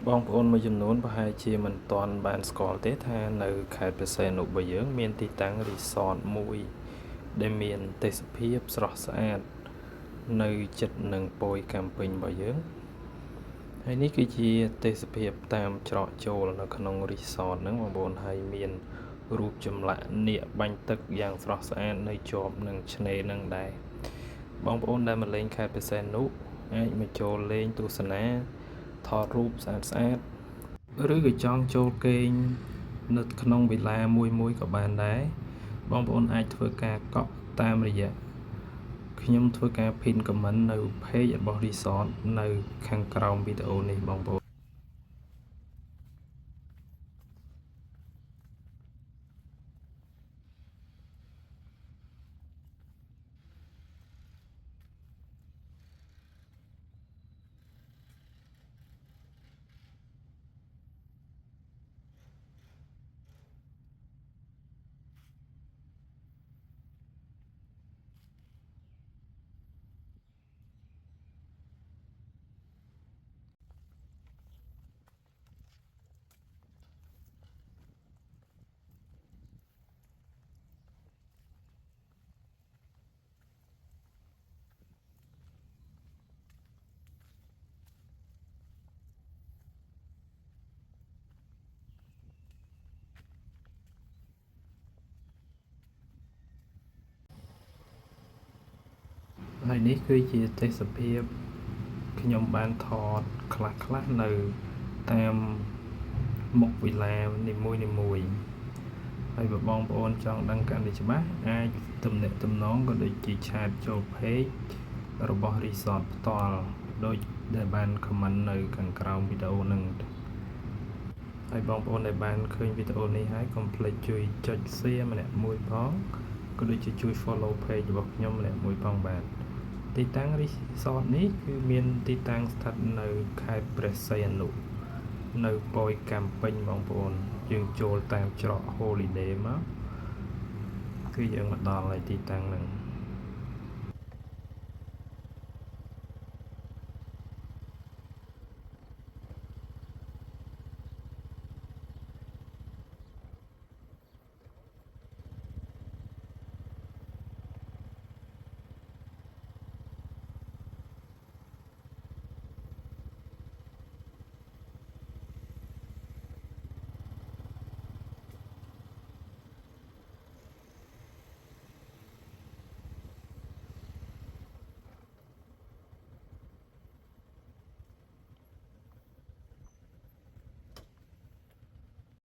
បងប្អូនមួយចំនួនប្រហែលជាមិនទាន់បានស្គាល់ទេថានៅខេត្តព្រះសីហនុរបស់យើងមានទីតាំងរីសតមួយដែលមានទេសភាពស្រស់ស្អាតនៅជិតនឹងប៉ោយកាំពេញរបស់យើងហើយនេះគឺជាទេសភាពតាមច្រកចូលនៅក្នុងរីសតហ្នឹងបងប្អូនហើយមានរូបចម្លាក់នាគបាញ់ទឹកយ៉ាងស្រស់ស្អាតនៅជាប់នឹងឆ្នេរហ្នឹងដែរបងប្អូនដែលមកលេងខេត្តព្រះសីហនុអាចមកចូលលេងទស្សនាថតរូបស្អាតឬក៏ចង់ចូលគេងនៅក្នុងវិឡាមួយក៏បានដែរបងប្អូនអាចធ្វើការកក់តាមរយៈខ្ញុំធ្វើការ pin comment នៅ page របស់ resort នៅខាងក្រោមវីដេអូនេះបងប្អូនហើយនេះគឺជាទេសភាពខ្ញុំបានថតខ្លះនៅតាមមុខវិឡានីមួយហើយបើបងប្អូនចង់ដឹងកាន់តែច្បាស់អាចទំនាក់ទំនងក៏ដូចជាឆាតចូល page របស់ resort ផ្ទាល់ដូចដែលបាន comment នៅខាងក្រោមវីដេអូហ្នឹងហើយបងប្អូនដែលបានឃើញវីដេអូនេះហើយកុំភ្លេចជួយចុច share ម្នាក់មួយផងក៏ដូចជាជួយ follow page របស់ខ្ញុំម្នាក់មួយផងបាទទីតាំង resort នេះគឺមានទីតាំងស្ថិតនៅខេត្តព្រះសីហនុនៅប៉ោយកាំពេញបងប្អូនយើងចូលតាមច្រក holiday មកគឺយើងមកដល់ហើយទីតាំងហ្នឹង